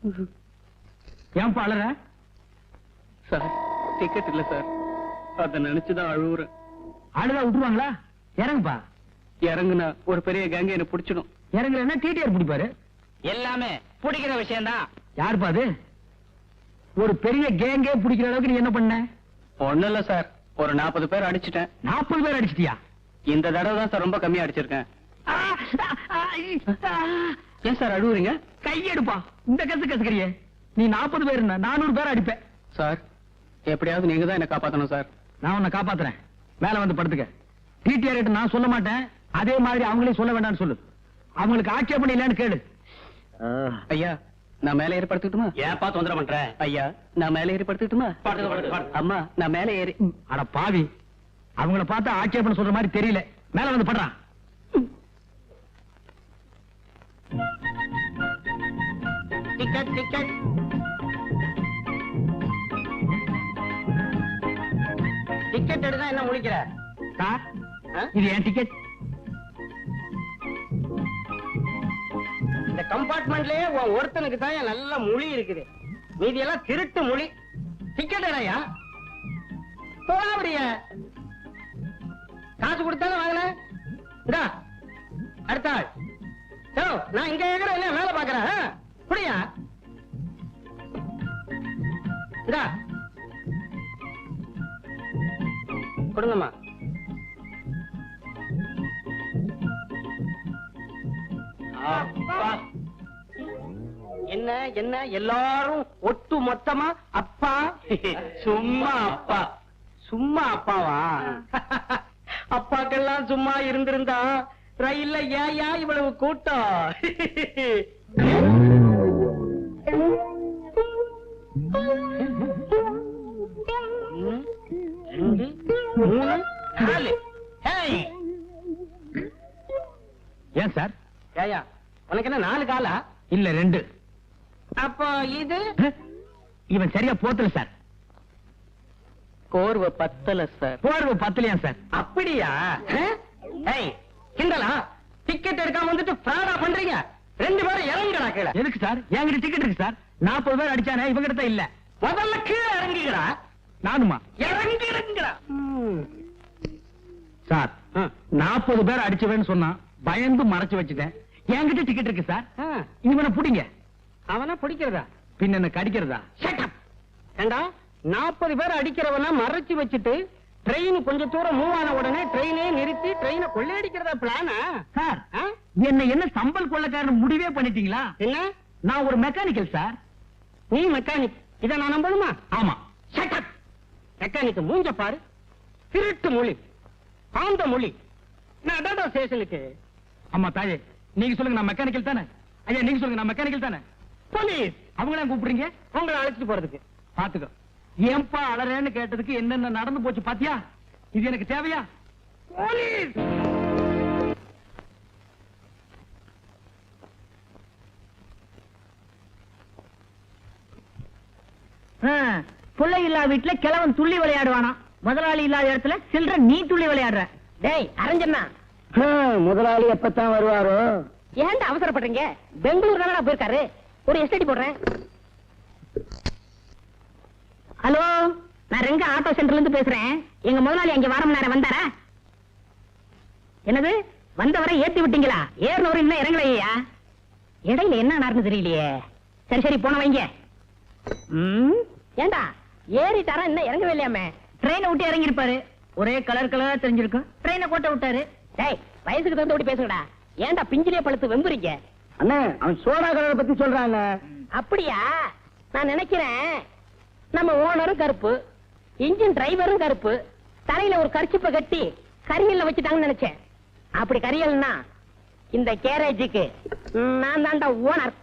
ஏன் அழற? Sir ticket இல்ல சார், அத நினைச்சுதான் அழுவுறேன். அழுதா விட்டுருவாங்களா? இறங்குப்பா. இறங்குனா ஒரு பெரிய கேங்க என்ன பிடிச்சிடும். இறங்குறேன்னா டிடிஆர் பிடிப்பாரு. எல்லாமே பிடிக்கிற விஷயம் தான். யாருப்பா அது? ஒரு பெரிய கேங்கே பிடிக்கிற அளவுக்கு நீ என்ன பண்ண? ஒண்ணு இல்ல சார், ஒரு 40 பேர் அடிச்சிட்டேன். 40 பேர் அடிச்சிட்டியா? இந்த தடவை தான் சார் ரொம்ப கம்மியா அடிச்சிருக்கேன். ஏன் சார் அழுவுறீங்க? கையெடுப்பா. இந்த கசு கசுக்கிறியே. நீ 40 பேர் 400 பேர் அடிப்ப சார். எப்படியாவது நீங்க தான் என்ன காப்பாத்தணும் சார். நான் உன்னை காப்பாத்துறேன். மேல வந்து படுத்துக்க. டிடிஆர் நான் சொல்ல மாட்டேன், அதே மாதிரி அவங்களே சொல்ல வேண்டாம்னு சொல்லு. அவங்களுக்கு ஆட்சேபணம் இல்லைன்னு கேளு. ஐயா நான் மேல ஏறி படுத்துக்கிட்டுமா? ஏப்பா தொந்தரவு பண்ற? ஐயா நான் மேல ஏறி படுத்துக்கிட்டுமா? அம்மா நான் மேல ஏறி. அட பாவி, அவங்கள பார்த்தா ஆட்சேபணம் சொல்ற மாதிரி தெரியல. மேல வந்து படுறான். டிக்கெட் டிக்கெட் டிக்கெட் எடுத்தா என்ன முடிக்கிற? சார், இது என் டிக்கெட். இந்த கம்பார்ட்மெண்ட்லயே உன் ஒருத்தனுக்கு தான் நல்ல மொழி இருக்குது, மீதி எல்லாம் திருட்டு மொழி. டிக்கெட் எடையா போறிய காசு கொடுத்தாலும் வாங்கின. அடுத்த ஆள். நான் இங்க இருக்கிற என்ன வேலை பாக்குறேன் புரியா? கொடுங்கம்மா. என்ன என்ன எல்லாரும் ஒட்டு மொத்தமா அப்பா? சும்மா அப்பா. சும்மா அப்பாவா? அப்பாக்கெல்லாம் சும்மா இருந்திருந்தா ரயில்ல ஏயா இவ்வளவு கூட்டம்? 2, 3, 4. ஏன் சார்? ஏயா உனக்கு என்ன 4 காலா? இல்ல 2. அப்போ இது இவன் சரியா போத்தல சார். கோர்வை பத்தல சார். போர்வை பத்தலையா சார்? அப்படியா? கிண்டலா? டிக்கெட் எடுக்காம வந்துட்டு ஃப்ராடா பண்றீங்க. 2 பேரும் இறங்குடா கீழே. எதுக்கு சார்? என்கிட்ட டிக்கெட் இருக்கு சார். 40 பேர் அடிச்சானே, இவங்கிட்ட தான் இல்ல. முதல்ல கீழே இறங்குகிறா. நானுமா? இறங்குறா சார். 40 பேர் அடிச்சவன்னு சொன்னா பயந்து மறைச்சு வச்சுட்டேன். என்கிட்ட டிக்கெட் இருக்கு சார். இவனை புடிங்க. அவனை பிடிக்கிறதா? பின்ன என்ன கடிக்கிறதா? ஏண்டா 40 பேர் அடிக்கிறவனா மறைச்சு வச்சுட்டு ட்ரெயின் கொஞ்சம் தூரம் மூவ் ஆன உடனே ட்ரெயினே நிறுத்தி ட்ரெயினை கொள்ளையடிக்கிறதா பிளானா? சார், என்ன சம்பல் கொள்ளக்காரன் முடிவே பண்ணிட்டீங்களா? என்ன? நான் ஒரு மெக்கானிக்கல் சார். நீ மெக்கானிக்? இத நான் நம்பணுமா? ஆமா. மெக்கானிக் மூஞ்ச பாரு. திருட்டு மொழி, ஆந்த மொழி. நான் டாடா ஸ்டேஷனுக்கு. அம்மா தாயே, நீங்க சொல்லுங்க நான் மெக்கானிக்கல் தானே? ஐயா நீங்க சொல்லுங்க நான் மெக்கானிக்கல் தானே? போலீஸ். அவங்கள கூப்பிடுறீங்க? உங்களை அழைச்சிட்டு போறதுக்கு. பாத்துக்கோ. ஏன்பா அலறேன்னு கேட்டதுக்கு என்னென்ன நடந்து போச்சு பாத்தியா? இது எனக்கு தேவையா? போலீஸ். பிள்ளை இல்லா வீட்டுல கிழவன் துள்ளி விளையாடுவானா, முதலாளி இல்லாத இடத்துல சில்ற நீ துள்ளி விளையாடுற. டேய் அரஞ்சனா, முதலாளி எப்பத்தான் வருவாரோ? ஏன்டா அவசரப்படுறீங்க? பெங்களூர் தானடா போயிருக்காரு. ஒரு எஸ்டடி போடுறேன். ஹலோ, நான் ரெங்க ஆட்டோ சென்டர்ல இருந்து பேசுறேன். எங்க முதலாளி அங்க வாரம் நேரம் வந்தாரா? என்னது, வந்தவரை ஏத்தி விட்டீங்களா? ஏறினவரை இன்னும் இறங்கலையா? இடையில என்ன நடந்து தெரியலையே. சரி சரி போன வைங்க. ஏண்டா ஏறிட்டாரா இன்னும் இறங்கவே இல்லையாமே? ட்ரெயினை விட்டு இறங்கி இருப்பாரு. ஒரே கலர் கலரா தெரிஞ்சிருக்கும். ட்ரெயினை கோட்டை விட்டாரு. டேய் வயசுக்கு தகுந்த ஓடி பேசுங்கடா. ஏன்டா பிஞ்சிலே பழுத்து வெம்புறீங்க? அண்ணா, அவன் சோடா கலரை பத்தி சொல்றாங்க. அப்படியா? நான் நினைக்கிறேன் நம்ம ஓனரும் கருப்பு, இன்ஜின் டிரைவரும் கருப்பு, தலையில ஒரு கர்ச்சிப்பை கட்டி கரியல்ல வச்சுட்டாங்கன்னு நினைச்சேன். அப்படி கரியல்னா இந்த கேரேஜுக்கு நான் தான்டா ஓனர்.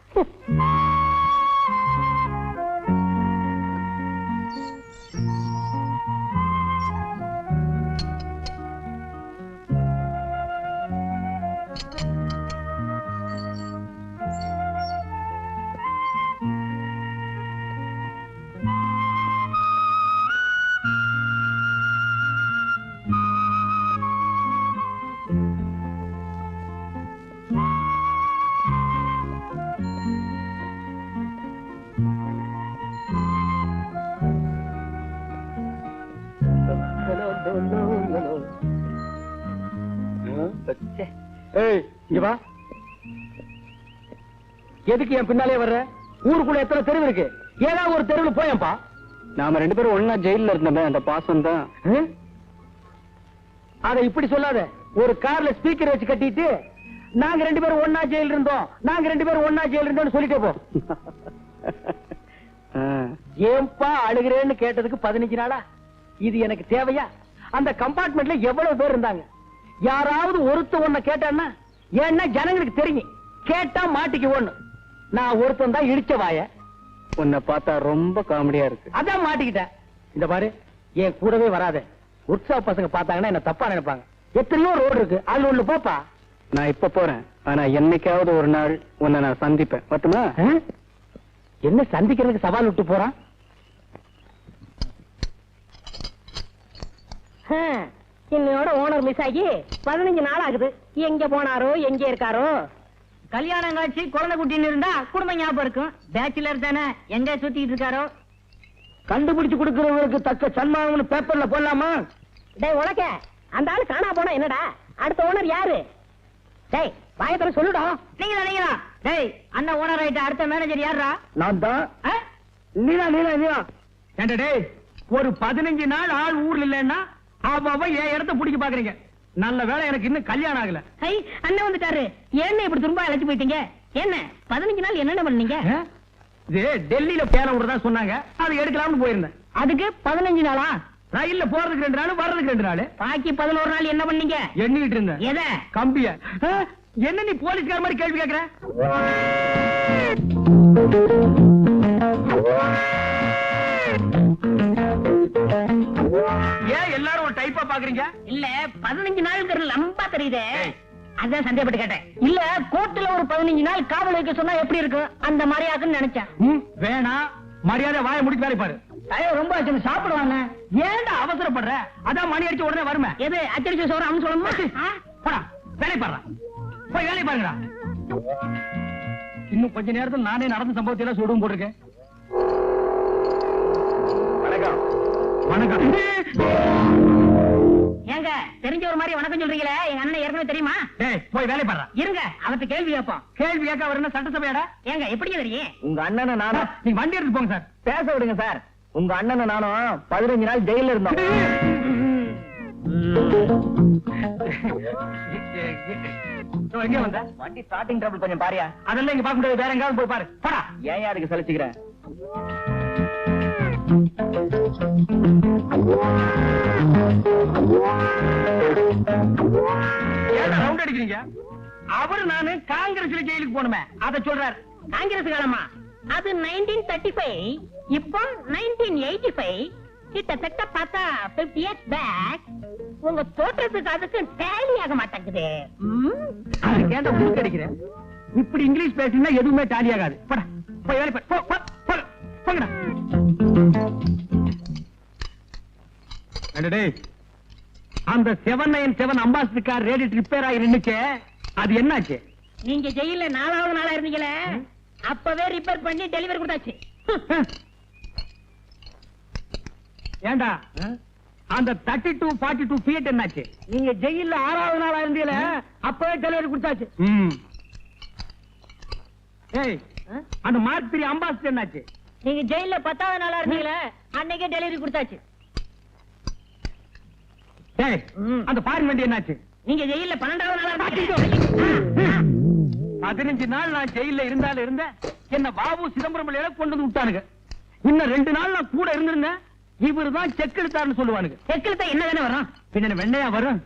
இங்க வா. எதுக்கு என் பின்னாலே வர்ற? ஊருக்குள்ள எத்தனை தெருவு இருக்கு, ஏதாவது ஒரு தெருவில் போயப்பா. நாம 2 பேரும் ஒண்ணா ஜெயில இருந்தோமே, அந்த பாசம் தான். அத இப்படி சொல்லாத. ஒரு கார்ல ஸ்பீக்கர் வச்சு கட்டிட்டு நாங்க 2 பேரும் ஒண்ணா ஜெயில இருந்தோம், நாங்க 2 பேரும் ஒண்ணா ஜெயில இருந்தோம்னு சொல்லிட்டே போ. ஏன்பா அழுகிறேன்னு கேட்டதுக்கு 15 நாளா? இது எனக்கு தேவையா? அந்த கம்பார்ட்மெண்ட்ல எவ்வளவு பேர் இருந்தாங்க. யாராவது ஒருத்த ஒண்ண கேட்டான்னா, ஏன்னா ஜனங்களுக்கு தெரியும், கேட்டா மாட்டிக்கு ஒண்ணு. நான் ஒருத்தன் தான் இடிச்ச வாய. உன்னை பார்த்தா ரொம்ப காமெடியா இருக்கு. அதான் மாட்டிக்கிட்டேன். இந்த பாரு, என் கூடவே வராத. உற்சாக பசங்க பார்த்தாங்கன்னா என்ன தப்பா நினைப்பாங்க. எத்தனையோ ரோடு இருக்கு, அது ஒண்ணு போப்பா. நான் இப்ப போறேன், ஆனா என்னைக்காவது ஒரு நாள் உன்னை நான் சந்திப்பேன். மட்டுமா? என்ன சந்திக்கிறதுக்கு சவால் விட்டு போறான்? இன்னையோட ஓனர் மிஸ் ஆகி 15 நாள் ஆகுது. எங்க போனாரோ, எங்க இருக்காரோ? கல்யாணம் காட்சி குழந்தை குட்டின்னு இருந்தா குடும்பம் ஞாபகம் இருக்கும். பேச்சுலர் தானே, எங்க சுத்திட்டு இருக்காரோ? கண்டுபிடிச்சு கொடுக்கிறவங்களுக்கு தக்க சன்மானம்னு பேப்பர்ல போடலாமா? டேய் உனக்க, அந்த ஆளு காணா போனா என்னடா? அடுத்த ஓனர் யாரு? டேய் வாயத்துல சொல்லுடா. நீங்களா? டேய், அண்ணன் ஓனர் ஆயிட்ட அடுத்த மேனேஜர் யாரா? நான் தான். நீனா நீனா நீனா ஏண்டா டேய், ஒரு 15 நாள் ஆள் ஊர்ல இல்லன்னா அவ என் இடத்த பிடிக்க பாக்குறீங்க. நல்ல வேளை எனக்கு இன்னும் கல்யாணம் ஆகல. ஐ, அண்ணன் வந்துட்டாரு. என்ன இப்படி திரும்ப அழைச்சு போயிட்டீங்க? என்ன 15 நாள் என்னென்ன பண்ணீங்க? இது டெல்லியில பேர விடுறதா சொன்னாங்க, அது எடுக்கலாம்னு போயிருந்தேன். அதுக்கு 15 நாளா? ரயில்ல போறதுக்கு 2 நாள், வர்றதுக்கு 2 நாள். பாக்கி 11 நாள் என்ன பண்ணீங்க? எண்ணிட்டு இருந்தேன். எதை? கம்பிய. என்ன நீ போலீஸ்கார மாதிரி கேள்வி கேக்குற? ஏன் எல்லாரும் ஒரு டைப்பா பாக்குறீங்க? இல்ல 15 நாள் லம்பா தெரியுதே, அதான் சந்தேகப்பட்டு கேட்டேன். இல்ல கோர்ட்ல ஒரு 15 நாள் காவல் வைக்க சொன்னா எப்படி இருக்கும், அந்த மாதிரி ஆகுன்னு நினைச்சேன். வேணாம், மரியாதை வாயை முடிச்சு வேலை பாரு. டயம் ரொம்ப ஆச்சு, சாப்பிடுவாங்க. ஏன்டா அவசரப்படுற? அதான் மணி அடிச்ச உடனே வருமே. எது அச்சடிச்ச சோறு அவனு சொல்லணுமா? போடா, வேலை பாரு. போய் வேலை பாருங்கடா. இன்னும் கொஞ்ச நேரத்தில் நானே நடந்த சம்பவத்தை எல்லாம் சொல்லுவோம் போட்டிருக்கேன். வணக்கம். வணக்கம். ஏங்க தெரிஞ்ச ஒரு மாதிரி வணக்கம் சொல்றீங்களே, எங்க அண்ணன் ஏற்கனவே தெரியுமா? போய் வேலை பாரு. இருங்க, அவர்கிட்ட கேள்வி கேட்போம். கேள்வி கேட்க அவர் என்ன சட்டசபையாடா? ஏங்க எப்படி தெரியும்? உங்க அண்ணனை நானும். நீங்க வண்டி எடுத்து போங்க சார். பேச விடுங்க சார். உங்க அண்ணனை நானும் 15 நாள் ஜெயில இருந்தோம். எங்க வந்த? வண்டி ஸ்டார்டிங் ட்ரபிள் கொஞ்சம் பாரியா. அதெல்லாம் இங்க பார்க்க முடியாது, வேற எங்காவது போய் பாரு. போடா. ஏன் யாருக்கு சலிச்சுக்கிறேன்? ஏன்டா ரவுண்ட் அடிக்கிறீங்க? அவரு நானு காங்கிரஸ்ல ஜெயிலுக்கு போனுமே, அத சொல்றாரு. காங்கிரஸ் காலமா? அது 1935, இப்போ 1985. கிட்டத்தட்ட பார்த்தா 50 years பேக். உங்க தோற்றத்துக்கு அதுக்கு டேலி ஆக மாட்டேங்குது. ஏன்டா ஊருக்கு அடிக்கிறேன்? இப்படி இங்கிலீஷ் பேசினா எதுவுமே டாலி ஆகாது. போடா, போய் வேலை பாரு. போங்கடா. அந்த 797 அம்பாசிடர் கார் ரேடியேட்டர் ரிப்பேர் ஆகி நின்னுச்சே, அது என்னாச்சு? நீங்க ஜெயில 4வது நாளா இருந்தீங்களே, அப்பவே ரிப்பேர் பண்ணி டெலிவரி கொடுத்தாச்சு. ஏண்டா அந்த 32, 42 ஃபீட் என்னாச்சு? நீங்க ஜெயில 6வது நாளா இருந்தீங்களே, அப்பவே டெலிவரி கொடுத்தாச்சு. ஏய், அந்த மார்க் 3 அம்பாசிடர் என்னாச்சு? நீங்க ஜெயில 10வது நாளா இருந்தீங்களே, அன்னைக்கே டெலிவரி கொடுத்தாச்சு. ஏய், அந்த ஃபாரின் வண்டி என்னாச்சு? நீங்க ஜெயில 12வது நாளா இருந்தீங்க. 15 நாள் நான் ஜெயில இருந்தாலும் இருந்தேன். என்ன பாபு சிதம்பரம் கொண்டு வந்து விட்டானுங்க. இன்னும் 2 நாள் நான் கூட இருந்திருந்தேன், இவருதான் செக் எடுத்தாருன்னு சொல்லுவானுங்க. செக் எடுத்தா என்ன தானே வரும்? பின்ன வெண்ணையா வரும்.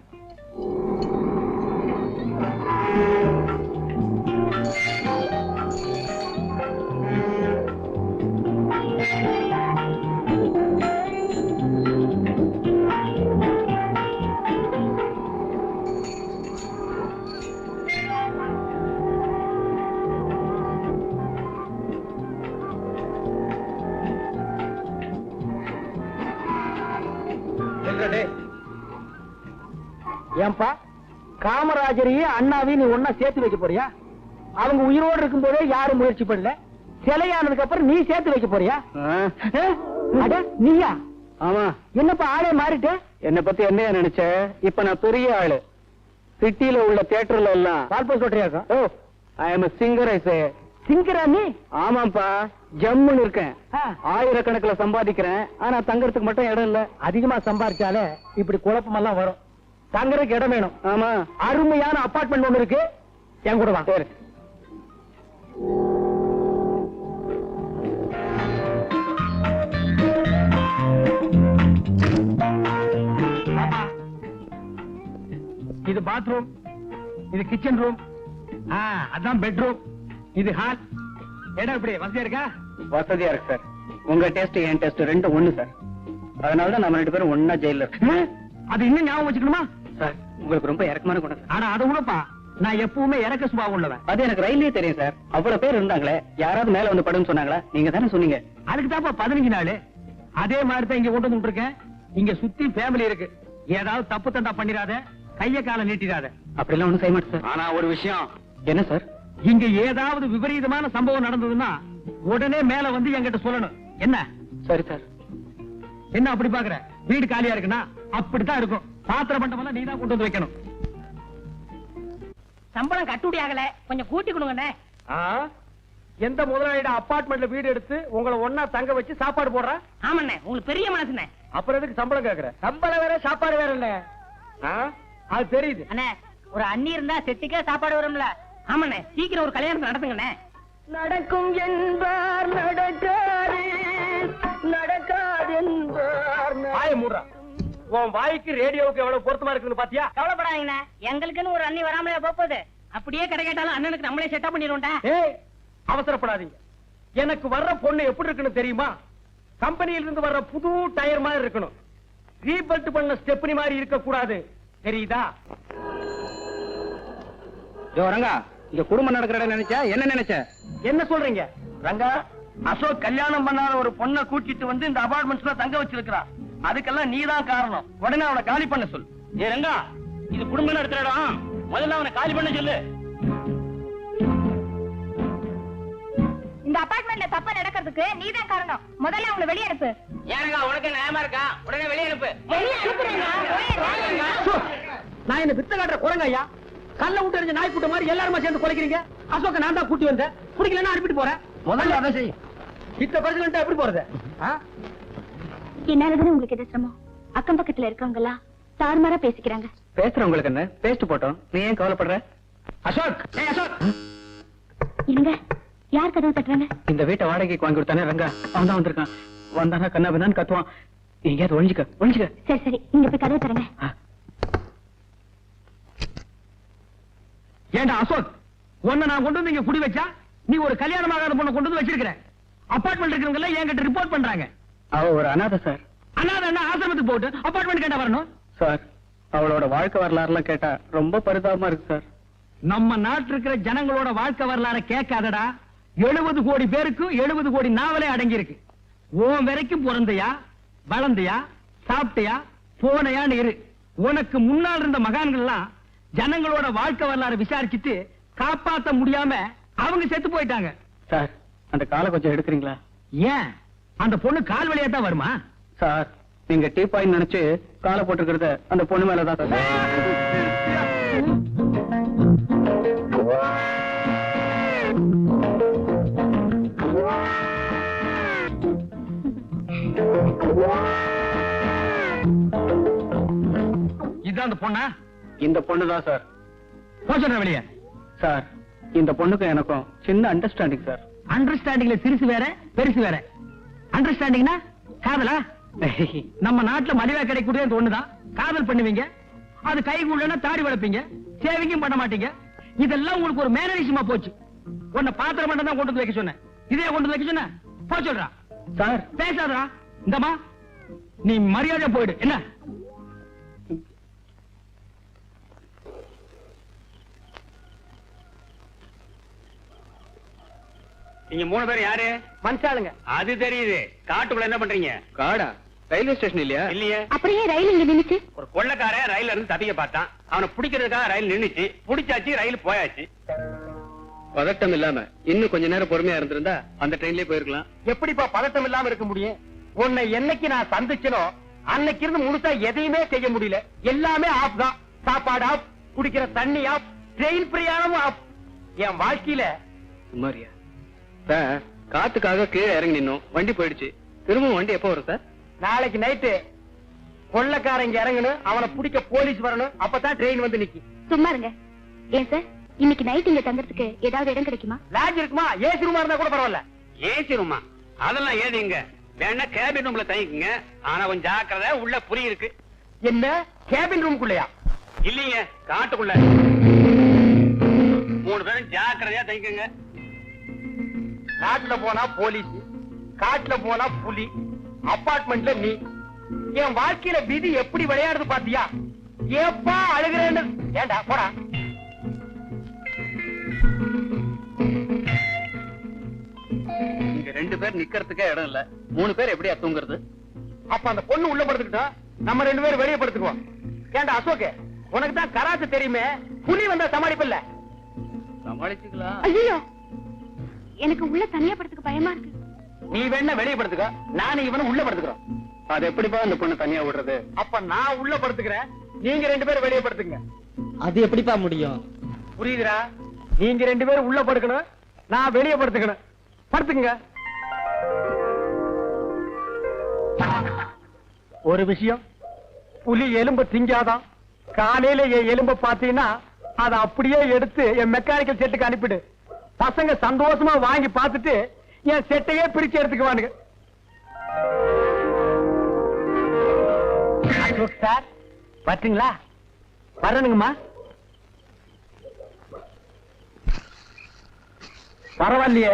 ஏன்பா, காமராஜரையும் அண்ணாவையும் நீ ஒன்னா சேர்த்து வைக்க போறியா? அவங்க உயிரோடு இருக்கும் போதே யாரும் முயற்சி பண்ணல, சிலையானதுக்கு அப்புறம் நீ சேர்த்து வைக்க போறியா? அட நீயா? ஆமா. என்னப்பா ஆளே மாறிட்ட? என்ன பத்தி என்ன நினைச்ச? இப்ப நான் பெரிய ஆளு. சிட்டில உள்ள தியேட்டர்ல எல்லாம் பால்போஸ் ஓட்டுறியாக்கும்? ஓ ஐ எம் சிங்கர் ஐசே. சிங்கரா நீ? ஆமாப்பா, ஜம்முன்னு இருக்கேன். ஆ. ஆயிரக்கணக்கில் சம்பாதிக்கிறேன். ஆனா தங்கறதுக்கு மட்டும் இடம் இல்ல. அதிகமா சம்பாரிச்சாலே இப்படி குழப்பமெல்லாம் வரும். தங்கறதுக்கு இடம் வேணும். ஆமா, அருமையான அபார்ட்மெண்ட் ஒண்ணு இருக்கு, என் கூட வா. சரி. இது பாத்ரூம், இது கிச்சன் ரூம், அதான் பெட்ரூம், இது ஹால். இடம் எப்படி வசதியா இருக்கா? வசதியா இருக்கு சார். உங்க டேஸ்ட் என் டேஸ்ட் ரெண்டும் ஒண்ணு சார். அதனாலதான் நம்ம 2 பேரும் ஒன்னா ஜெயில இருக்கு. அது இன்னும் ஞாபகம் வச்சுக்கணுமா? சார், உங்களுக்கு ரொம்ப இறக்கமான குணம் சார். ஆனா அதை விடப்பா, நான் எப்பவுமே இறக்க சுபாவம் உள்ளவன். அது எனக்கு ரயிலே தெரியும் சார். அவ்வளவு பேர் இருந்தாங்களே, யாராவது மேல வந்து படுன்னு சொன்னாங்களா? நீங்க தானே சொன்னீங்க. அதுக்கு தான்ப்பா 15 நாள். அதே மாதிரி தான் இங்க கொண்டு வந்து இருக்கேன். இங்க சுத்தி ஃபேமிலி இருக்கு. ஏதாவது தப்பு தண்டா பண்ணிராத, கைய கால நீட்டிராத. அப்படிலாம் ஒண்ணும் செய்ய மாட்டேன் சார். ஆனா ஒரு விஷயம், என்ன சார்? இங்க ஏதாவது விபரீதமான சம்பவம் நடந்ததுன்னா உடனே மேல வந்து என்கிட்ட சொல்லணும். என்ன? சரி சார். என்ன அப்படி பாக்குற? வீடு காலியா இருக்குன்னா அப்படித்தான் இருக்கும். பாத்திர பண்டமெல்லாம் நீதான் கொண்டு வந்து வைக்கணும். சம்பளம் கட்டுப்படி ஆகல, கொஞ்சம் கூட்டி கொடுங்கண்ணே. எந்த முதலாளியோட அபார்ட்மெண்ட்ல வீடு எடுத்து உங்களை ஒன்னா தங்க வச்சு சாப்பாடு போடுறா? ஆமாண்ணே, உங்களுக்கு பெரிய மனசுண்ணே. அப்புறம் எதுக்கு சம்பளம் கேக்குற? சம்பளம் வேற சாப்பாடு வேற இல்ல. அது தெரியுது. அண்ணே, ஒரு அண்ணி இருந்தா செட்டுக்கே சாப்பாடு வரும்ல. ஆமாண்ணே, சீக்கிரம் ஒரு கல்யாணம் நடத்துங்கண்ணே. நடக்கும் என்பார் நடக்காது, நடக்காது என்பார். வாய மூடுறா. உன் வாய்க்கு ரேடியோவுக்கு எவ்வளவு பொருத்தமா இருக்குன்னு பாத்தியா? கவலைப்படாதீங்கண்ணே, எங்களுக்குன்னு ஒரு அண்ணி வராமலே போகுது. அப்படியே கடை கேட்டாலும் அண்ணனுக்கு நம்மளே செட்டப் பண்ணிடுவோம்டா. ஏய், அவசரப்படாதீங்க. எனக்கு வர்ற பொண்ணு எப்படி இருக்குன்னு தெரியுமா? கம்பெனியில இருந்து வர்ற புது டயர் மாதிரி இருக்கணும். ரீபல்ட் பண்ண ஸ்டெப்னி மாதிரி இருக்க கூடாது. தெரியுதா? யோ ரங்கா, இங்க குடும்பம் நடக்கிற இடம் நினைச்சா என்ன நினைச்ச? என்ன சொல்றீங்க? ரங்கா, அசோக் கல்யாணம் பண்ணாத ஒரு பொண்ணை கூட்டிட்டு வந்து இந்த அபார்ட்மெண்ட்ஸ்ல தங்க வச்சிருக்கான். அதுக்கெல்லாம் நீதான் காரணம். உடனே அவனை காலி பண்ண சொல்லு. ஏ ரங்கா, இது குடும்பம் நடக்கிற இடம். முதல்ல அவனை காலி பண்ண சொல்லு. இந்த அபார்ட்மெண்ட்ல தப்பா நடக்கிறதுக்கு நீதான் காரணம். முதல்ல அவங்களை வெளியே அனுப்பு. ஏனுங்க, உனக்கு நியாயமா இருக்கா? உடனே வெளியே அனுப்பு. வெளியே அனுப்புறேங்க. நான் என்ன வித்த காட்டுற குரங்கையா? கல்ல விட்டு எறிஞ்ச நாய் கூட்ட மாதிரி எல்லாருமா சேர்ந்து குலைக்கிறீங்க. அசோக்க நான் தான் கூட்டி வந்தேன். குடிக்கலன்னா அனுப்பிட்டு போறேன். முதல்ல அதை செய்யும். இத்த பிரச்சனை எப்படி போறது? என்னாலதானே உங்களுக்கு எது சிரமம்? அக்கம் பக்கத்துல இருக்கவங்க எல்லாம் தாறுமாறா பேசிக்கிறாங்க. பேசுறவங்களுக்கு என்ன? பேசிட்டு போட்டோம். நீ ஏன் கவலைப்படுற? அசோக், ஏய் அசோக். இருங்க, யார் கதவு தட்டுறாங்க? இந்த வீட்டை வாடகைக்கு வாங்கி கொடுத்தானே ரங்கா, அவன் தான் வந்திருக்கான். வந்தானா கண்ணாபிதான் கத்துவான். எங்கேயாவது ஒழிஞ்சுக்க. சரி சரி, நீங்க போய் கதவு தரங்க. ஏண்டா அசோக், உன்னை நான் கொண்டு வந்து இங்க குடி வச்சா நீ ஒரு கல்யாணமாகாத பொண்ணை கொண்டு வந்து வச்சிருக்கிற. அபார்ட்மெண்ட் இருக்கிறவங்க எல்லாம் என்கிட்ட ரிப்போர்ட் பண்றாங்க. அவ ஒரு அனாதை சார். அண்ணா ஆசிரமத்துக்கு போட்டு அபார்ட்மெண்ட் கேட்டா வரணும் சார். அவளோட வாழ்க்கை வரலாறுலாம் கேட்டா ரொம்ப பரிதாபமா இருக்கு சார். நம்ம நாட்டு இருக்கிற ஜனங்களோட வாழ்க்கை வரலாற கேட்காதடா. 70 கோடி பேருக்கு 70 கோடி நாவலே அடங்கி இருக்கு. உன் வரைக்கும் பிறந்தையா, வளர்ந்தையா, சாப்பிட்டையா, போனையான்னு இரு. உனக்கு முன்னால் இருந்த மகான்கள் எல்லாம் ஜனங்களோட வாழ்க்கை வரலாறு விசாரிச்சுட்டு காப்பாத்த முடியாம அவங்க செத்து போயிட்டாங்க. சார், அந்த காலை கொஞ்சம் எடுக்கிறீங்களா? ஏன்? அந்த பொண்ணு கால் வழியா தான் வருமா? சார், நீங்க டீ பாயிண்ட் நினைச்சு காலை போட்டுக்கிறது அந்த பொண்ணு மேலதான் சார். இதுதான் அந்த பொண்ணா? இந்த பொண்ணுதான் சார். போச்சுடா வெளியே. சார், இந்த பொண்ணுக்கும் எனக்கும் சின்ன அண்டர்ஸ்டாண்டிங் சார். அண்டர்ஸ்டாண்டிங்ல சிறுசு வேற பெருசு வேற. அண்டர்ஸ்டாண்டிங்னா காதலா? நம்ம நாட்டுல மலிவா கிடைக்கூடிய அந்த ஒண்ணுதான். காதல் பண்ணுவீங்க, அது கைக்குள்ளனா தாடி வளர்ப்பீங்க, சேவிங்கும் பண்ண மாட்டீங்க. இதெல்லாம் உங்களுக்கு ஒரு மேனரிசமா போச்சு. உன்னை பாத்திரம் மட்டும் தான் கொண்டு வந்து வைக்க சொன்னேன். இதே கொண்டு வந்து வைக்க சொன்ன போ சொல்றா. சார், பேசாதா? இந்தமா நீ மரியாதை போயிடு. என்ன? நீங்க 3 பேர் யாரு? மனுஷாளுங்க. அது தெரியுது. காட்டுக்குள்ள என்ன பண்றீங்க? காடா? ரயில்வே ஸ்டேஷன் இல்லையா? இல்லையே. அப்படியே ரயில் இங்க நின்னுச்சு. ஒரு கொள்ளக்காரன் ரயில்ல இருந்து தப்பிக்க பார்த்தான். அவனை பிடிக்கிறதுக்காக ரயில் நின்னுச்சு. பிடிச்சாச்சு, ரயில் போயாச்சு. பதட்டம் இல்லாம இன்னும் கொஞ்ச நேரம் பொறுமையா இருந்திருந்தா அந்த ட்ரெயின்லயே போயிருக்கலாம். எப்படிப்பா பதட்டம் இல்லாம இருக்க முடியும்? உன்னை என்னைக்கு நான் சந்திச்சனோ அன்னைக்கு இருந்து முழுசா எதையுமே செய்ய முடியல. எல்லாமே ஆப் தான். சாப்பாடு ஆப், குடிக்கிற தண்ணி ஆப், ட்ரெயின் பிரயாணமும் ஆப். என் வாழ்க்கையில சுமாரியா சார், காத்துக்காக கீழே இறங்கி நின்னோம், வண்டி போயிடுச்சு. திரும்ப வண்டி எப்போ வரும் சார்? நாளைக்கு நைட்டு கொள்ளக்காரன் இங்க இறங்கணும், அவனை பிடிக்க போலீஸ் வரணும், அப்பதான் ட்ரெயின் வந்து நிக்கி. சும்மா இருங்க. ஏன் சார் இன்னைக்கு நைட் இங்க தங்கறதுக்கு ஏதாவது இடம் கிடைக்குமா? லாட்ஜ் இருக்குமா? ஏசி ரூமா இருந்தா கூட பரவாயில்ல. ஏசி ரூமா? அதெல்லாம் ஏதிங்க. வேணா கேபின் ரூம்ல தங்கிக்குங்க. ஆனா கொஞ்சம் ஜாக்கிரதை, உள்ள புரி இருக்கு. என்ன கேபின் ரூமுக்குள்ளயா? இல்லீங்க, காட்டுக்குள்ள. 3 பேரும் ஜாக்கிரதையா தங்கிக்குங்க. நாட்டுல போனா போலீஸ், காட்டுல போனா புலி, அபார்ட்மெண்ட்ல நீ. என் வாழ்க்கையில விதி எப்படி விளையாடுது பாத்தியா? ஏப்பா அழுகிறேன்னு. ஏண்டா போடா. இங்க 2 பேர் நிக்கிறதுக்கே இடம் இல்ல, 3 பேர் எப்படியா தூங்குறது? அப்ப அந்த பொண்ணு உள்ள படுத்துக்கிட்டோம், நம்ம 2 பேரும் வெளியே படுத்துக்குவோம். ஏண்டா அசோக், உனக்கு தான் கராத்து தெரியுமே, புலி வந்தா சமாளிப்பில்ல. சமாளிச்சுக்கலாம். ஐயோ எனக்கு உள்ள தனியா படுத்துக்க பயமா இருக்கு. நீ வேணா வெளியே படுத்துக்க, நானும் இவனும் உள்ள படுத்துக்கிறோம். அது எப்படிப்பா அந்த பொண்ணு தனியா விடுறது? அப்ப நான் உள்ள படுத்துக்கிறேன், நீங்க 2 பேரும் வெளியே படுத்துங்க. அது எப்படிப்பா முடியும்? புரியுதுடா? நீங்க 2 பேரும் உள்ள படுக்கணும், நான் வெளியே படுத்துக்கணும். படுத்துங்க. ஒரு விஷயம், புலி எலும்பு திங்காதான். காலையில என் எலும்ப பாத்தீங்கன்னா அதை அப்படியே எடுத்து என் மெக்கானிக்கல் செட்டுக்கு அனுப்பிடு. பசங்க சந்தோஷமா வாங்கி பார்த்துட்டு என் செட்டையே பிரிச்சு எடுத்துக்குவானுங்க. சார் பாத்தீங்களா? வரணுங்கம்மா. பரவாயில்லையே,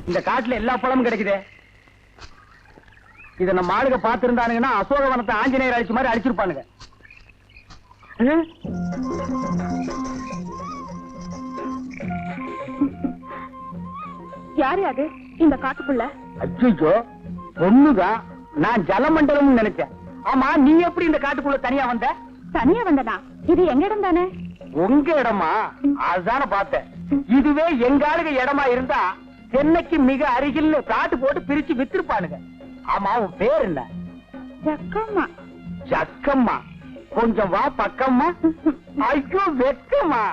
இந்த காட்டுல எல்லா பழமும் கிடைக்குது. இத நம்ம ஆளுங்க பாத்துருந்தானுங்கன்னா அசோகவனத்தை ஆஞ்சநேயர் அழிச்ச மாதிரி அழிச்சிருப்பானுங்க. யாரு அது இந்த காட்டுக்குள்ள? அச்சோ, பொண்ணுதான். நான் ஜலமண்டலம் நினைச்சேன். ஆமா, நீ எப்படி இந்த காட்டுக்குள்ள தனியா வந்த? தனியா வந்தனா? இது எங்க இடம் தானே? உங்க இடமா? அதுதானே பார்த்தேன். இதுவே எங்க ஆளுங்க இடமா இருந்தா சென்னைக்கு மிக அருகில் காட்டு போட்டு பிரிச்சு வித்திருப்பானுங்க. ஆமா, உன் பேர் என்ன? ஜக்கம்மா. ஜக்கம்மா? கொஞ்சம் வா பக்கம்மா. ஐயோ வெக்கம்மா.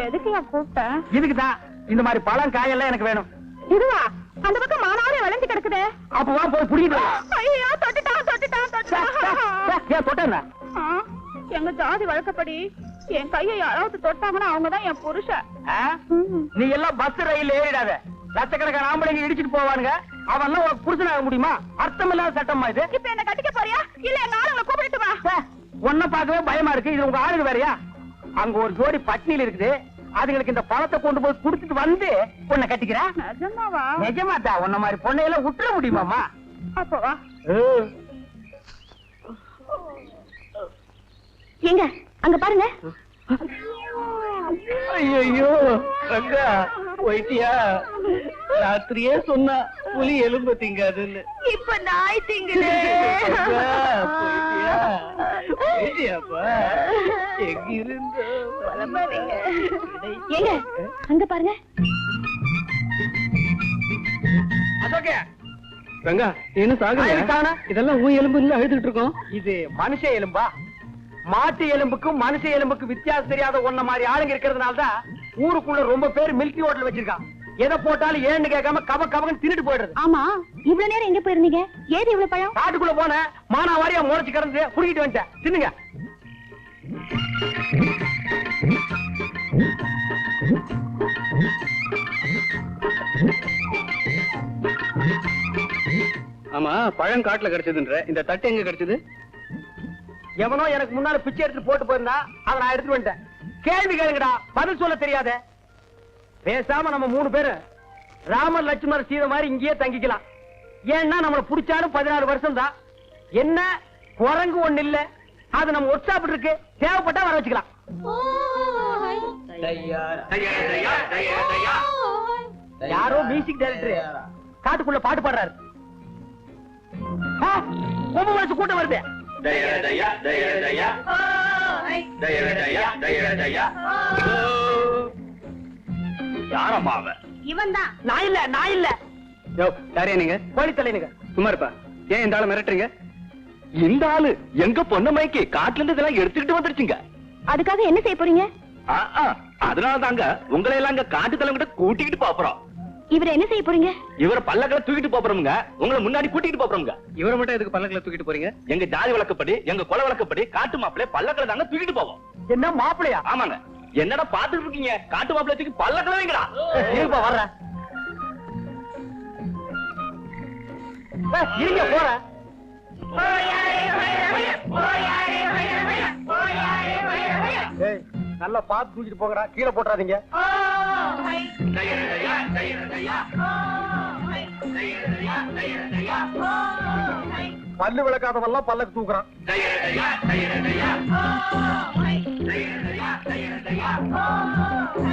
எதுக்கு கூப்பிட்ட? இதுக்குதான். இந்த மாதிரி பழம் காயெல்லாம் எனக்கு வேணும். இதுவா? அந்த பக்கம் மானாவே விளைஞ்சு கிடக்குது. அப்ப வா போய் புடிக்கிட்டு வா. ஐயோ தொட்டுட்டான் தொட்டுட்டான் தொட்டுட்டான். ஏன் தொட்டா? எங்க ஜாதி வழக்கப்படி என் கையை யாராவது தொட்டாங்கன்னா அவங்கதான் என் புருஷன். நீ எல்லாம் பஸ் ரயில் ஏறிடாத. லட்சக்கணக்கான ஆம்பளைங்க இடிச்சிட்டு போவானுங்க. அவன் உனக்கு புருஷனாக முடியுமா? அர்த்தம் இல்லாத சட்டமா இது? இப்ப என்ன கட்டிக்க போறியா இல்ல எங்க ஆளுங்களை கூப்பிட்டு வா? உன்னை பார்க்கவே பயமா இருக்கு. இது உங்க ஆளுங்க வேறையா? அங்க ஒரு ஜோடி பட்னியில் இருக்குது. அதுங்களுக்கு இந்த பழத்தை கொண்டு போய் குடுத்துட்டு வந்து உன்னை கட்டிக்கிறேன். நிஜமாவா? நிஜமாத்தா? உன்ன மாதிரி பொண்ணையெல்லாம் விட்டுற முடியுமாமா? அப்ப வா. எங்க அங்க பாருங்க. ஐயோ ரங்கா போயிட்டியா? ராத்திரியே சொன்னா புலி எலும்பு திங்காதுன்னு. இப்ப நாய் திங்குது. போயிட்டியாப்பா? எங்க இருந்து எங்க அங்க பாருங்க. அசோகே, ரங்கா என்ன சாகுது? இதெல்லாம் ஊ எலும்பு இல்ல அழுதுட்டு இருக்கோம். இது மனுஷ எலும்பா? மாட்டு எலும்புக்கும் மனுஷ எலும்புக்கும் வித்தியாசம் தெரியாத ஒன்ன மாதிரி ஆளுங்க இருக்கிறதுனாலதான் ஊருக்குள்ள ரொம்ப பேர் மில்கி ஹோட்டல் வச்சிருக்கான். எதை போட்டாலும் ஏன்னு கேட்காம கவ கவன்னு தின்னுட்டு போயிடுறது. ஆமா, இவ்வளவு நேரம் எங்க போயிருந்தீங்க? ஏது இவ்வளவு பழம்? காட்டுக்குள்ள போன மானாவாரியா முளைச்சு கிடந்து புடிக்கிட்டு வந்துட்டேன். தின்னுங்க. ஆமா, பழம் காட்டுல கிடைச்சதுன்ற, இந்த தட்டு எங்க கிடைச்சது? எவனோ எனக்கு முன்னால பிச்சை எடுத்து போட்டு போயிருந்தா அதை நான் எடுத்துட்டு வந்துட்டேன். கேள்வி கேளுங்கடா, பதில் சொல்ல தெரியாத. பேசாம நம்ம 3 பேரு ராமர் லட்சுமணர் சீதை மாதிரி இங்கேயே தங்கிக்கலாம். ஏன்னா நம்மள புடிச்சாலும் 16 வருஷம் தான். என்ன குரங்கு ஒண்ணு இல்ல, அது நம்ம ஒர்க் ஷாப் இருக்கு, தேவைப்பட்டா வர வச்சுக்கலாம். யாரோ மியூசிக் டைரக்டர் காட்டுக்குள்ள பாட்டு பாடுறாரு. ரொம்ப மனசு கூட்டம் வருது. யாரம்மா அவன்? இவன் தான். நான் இல்ல, நான் இல்ல. யாரையா நீங்க? கோழி தலைனுங்க. சும்மா இருப்பா. ஏன் இந்த ஆளை மிரட்டுறீங்க? இந்த ஆளு எங்க பொண்ணமைக்கு காட்டுல இருந்து இதெல்லாம் எடுத்துக்கிட்டு வந்துருச்சுங்க. அதுக்காக என்ன செய்ய போறீங்க? அதனால தாங்க உங்களை எல்லாம் இங்க காட்டு தலைவங்கிட்ட கூட்டிக்கிட்டு போறோம். இவரை என்ன செய்ய போறீங்க? இவரை பல்லக்களை தூக்கிட்டு போறோமுங்க. உங்களை முன்னாடி கூட்டிட்டு போறோமுங்க. இவரை மட்டும் எதுக்கு பல்லக்கில தூக்கிட்டு போறீங்க? எங்க ஜாதி வழக்கப்படி, எங்க குல வழக்கப்படி காட்டு மாப்பிள்ளை பல்லக்களை தாங்க தூக்கிட்டு போவோம். என்ன மாப்பிளையா? ஆமாங்க. என்னடா பாத்துட்டு இருக்கீங்க? காட்டு மாப்பிள்ளை தூக்கி பல்லக்களை வைங்கடா. இருப்பா வர்றேன். இருங்க போறேன். நல்லா பார்த்து தூக்கிட்டு போங்கடா, கீழே போட்டுறாதீங்க. பல்லு விளக்காதவெல்லாம் பல்லக்கு தூக்குறான்.